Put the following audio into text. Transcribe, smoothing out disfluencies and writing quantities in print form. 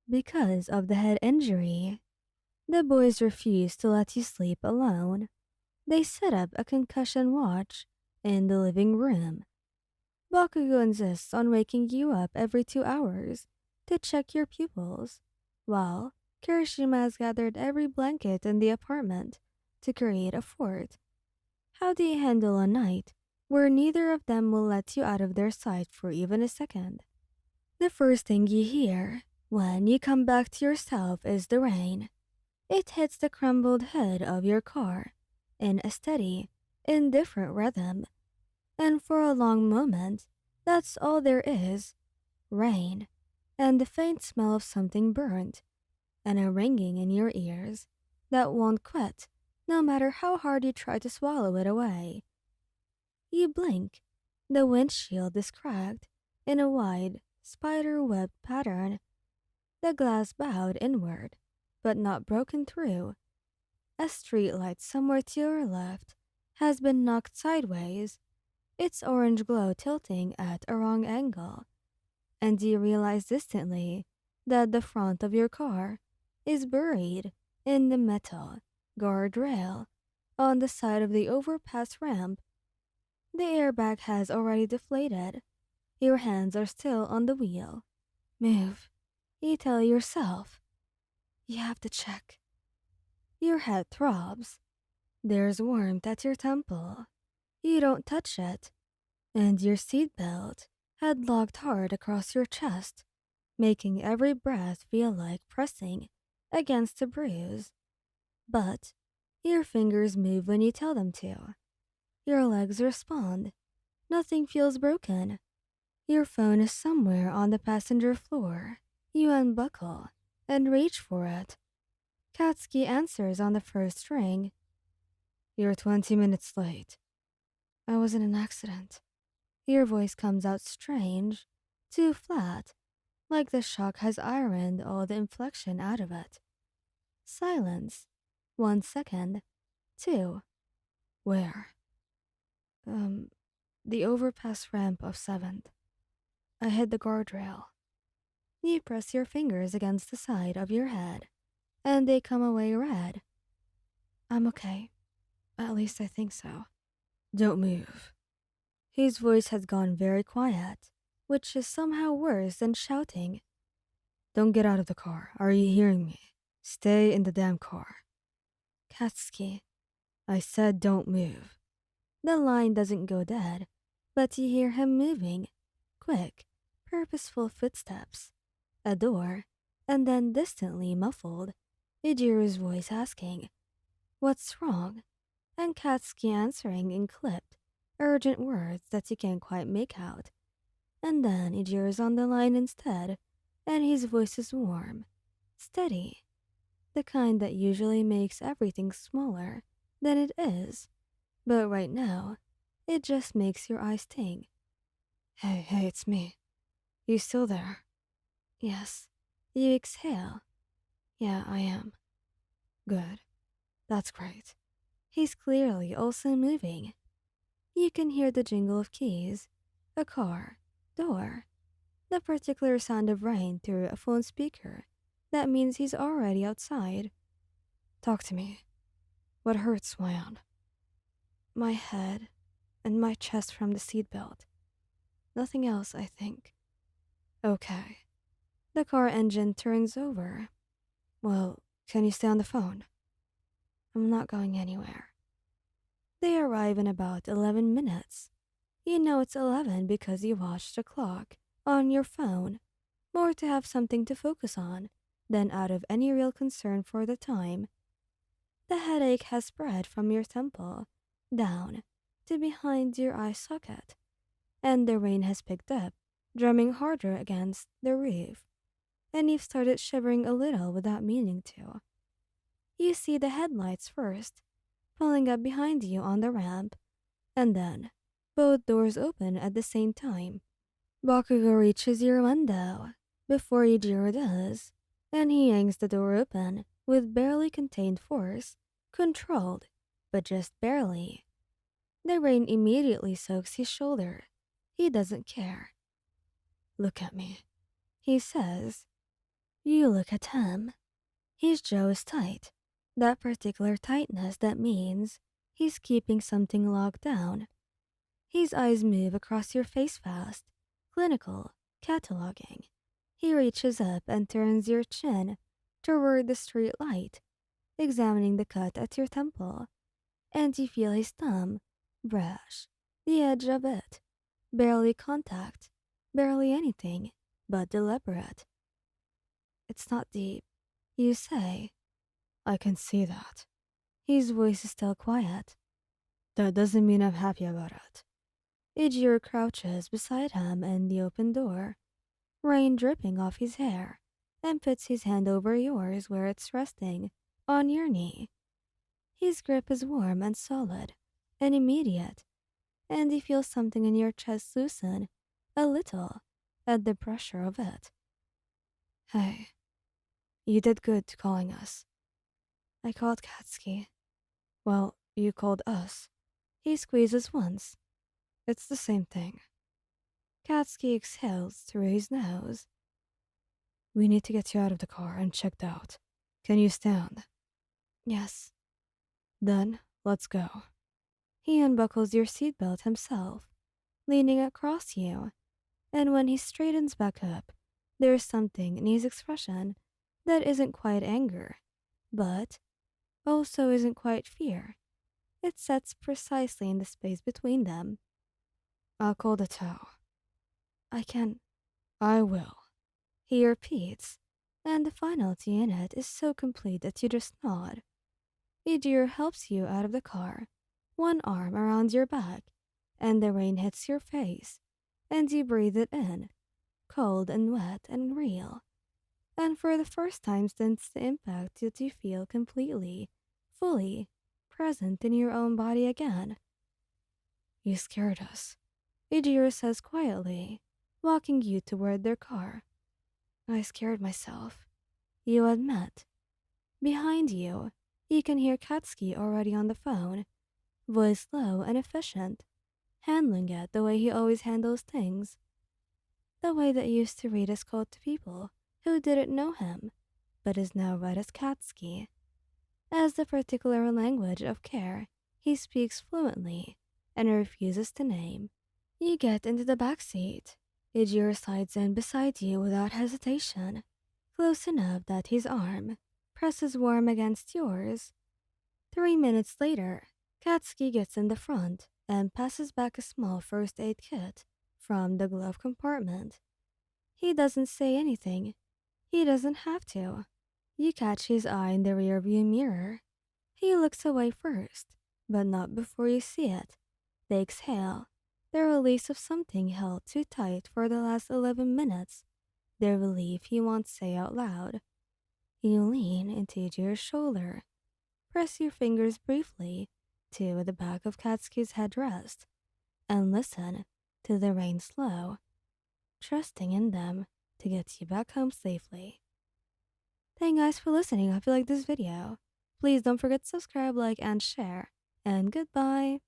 Because of the head injury, the boys refuse to let you sleep alone. They set up a concussion watch in the living room. Bakugo insists on waking you up every 2 hours to check your pupils, while Kirishima has gathered every blanket in the apartment to create a fort. How do you handle a night where neither of them will let you out of their sight for even a second? The first thing you hear when you come back to yourself is the rain. It hits the crumbled hood of your car in a steady, indifferent rhythm, and for a long moment, that's all there is: rain, and the faint smell of something burnt, and a ringing in your ears that won't quit no matter how hard you try to swallow it away. You blink. The windshield is cracked in a wide, spider-webbed pattern. The glass bowed inward, but not broken through. A streetlight somewhere to your left has been knocked sideways, its orange glow tilting at a wrong angle, and you realize distantly that the front of your car is buried in the metal guardrail on the side of the overpass ramp. The airbag has already deflated. Your hands are still on the wheel. Move, you tell yourself. You have to check. Your head throbs. There's warmth at your temple. You don't touch it, and your seatbelt had locked hard across your chest, making every breath feel like pressing against a bruise. But your fingers move when you tell them to. Your legs respond. Nothing feels broken. Your phone is somewhere on the passenger floor. You unbuckle and reach for it. Katsuki answers on the first ring. You're 20 minutes late. I was in an accident. Your voice comes out strange, too flat, like the shock has ironed all the inflection out of it. Silence. 1 second. 2. Where? The overpass ramp of 7th. I hit the guardrail. You press your fingers against the side of your head, and they come away red. I'm okay. At least I think so. Don't move. His voice has gone very quiet, which is somehow worse than shouting. Don't get out of the car. Are you hearing me? Stay in the damn car. Katsuki. I said don't move. The line doesn't go dead, but you hear him moving. Quick, purposeful footsteps. A door, and then distantly muffled, Eijiro's voice asking, "What's wrong?" And Katsuki answering in clipped, urgent words that you can't quite make out. And then Eijiro's on the line instead, and his voice is warm, steady, the kind that usually makes everything smaller than it is. But right now, it just makes your eyes ting. Hey, it's me. You still there? Yes. You exhale. Yeah, I am. Good. That's great. He's clearly also moving. You can hear the jingle of keys, a car, door, the particular sound of rain through a phone speaker. That means he's already outside. Talk to me. What hurts, Wayan? My head and my chest from the seatbelt. Nothing else, I think. Okay. The car engine turns over. Well, can you stay on the phone? I'm not going anywhere. They arrive in about 11 minutes. You know it's 11 because you watched the clock on your phone, more to have something to focus on than out of any real concern for the time. The headache has spread from your temple down to behind your eye socket, and the rain has picked up, drumming harder against the roof, and you've started shivering a little without meaning to. You see the headlights first, pulling up behind you on the ramp, and then both doors open at the same time. Bakugo reaches your window before Eijiro does, and he yanks the door open with barely contained force, controlled, but just barely. The rain immediately soaks his shoulder. He doesn't care. Look at me, he says. You look at him. His jaw is tight. That particular tightness that means he's keeping something locked down. His eyes move across your face fast, clinical, cataloging. He reaches up and turns your chin toward the street light, examining the cut at your temple. And you feel his thumb brush the edge of it. Barely contact, barely anything, but deliberate. It's not deep, you say. I can see that. His voice is still quiet. That doesn't mean I'm happy about it. Eijiro crouches beside him in the open door, rain dripping off his hair, and puts his hand over yours where it's resting, on your knee. His grip is warm and solid, and immediate, and you feel something in your chest loosen, a little, at the pressure of it. Hey, you did good calling us. I called Katsuki. Well, you called us. He squeezes once. It's the same thing. Katsuki exhales through his nose. We need to get you out of the car and checked out. Can you stand? Yes. Then, let's go. He unbuckles your seatbelt himself, leaning across you, and when he straightens back up, there's something in his expression that isn't quite anger, but also isn't quite fear. It sets precisely in the space between them. I'll call the tow. I can. I will. He repeats, and the finality in it is so complete that you just nod. Eijiro helps you out of the car, one arm around your back, and the rain hits your face, and you breathe it in, cold and wet and real. And for the first time since the impact, that you feel completely, fully present in your own body again. You scared us, Eijiro says quietly, walking you toward their car. I scared myself, you admit. Behind you, you can hear Katsuki already on the phone, voice low and efficient, handling it the way he always handles things. The way that used to read as code to people who didn't know him, but is now read as Katsuki. As the particular language of care he speaks fluently and refuses to name. You get into the back seat. Eijiro slides in beside you without hesitation, close enough that his arm presses warm against yours. 3 minutes later, Katsuki gets in the front and passes back a small first aid kit from the glove compartment. He doesn't say anything. He doesn't have to. You catch his eye in the rearview mirror. He looks away first, but not before you see it. They exhale, the release of something held too tight for the last 11 minutes, the relief he won't say out loud. You lean into your shoulder, press your fingers briefly to the back of Katsuki's headrest, and listen to the rain slow, trusting in them to get you back home safely. Thank you guys for listening. I hope you liked this video. Please don't forget to subscribe, like, and share. And goodbye.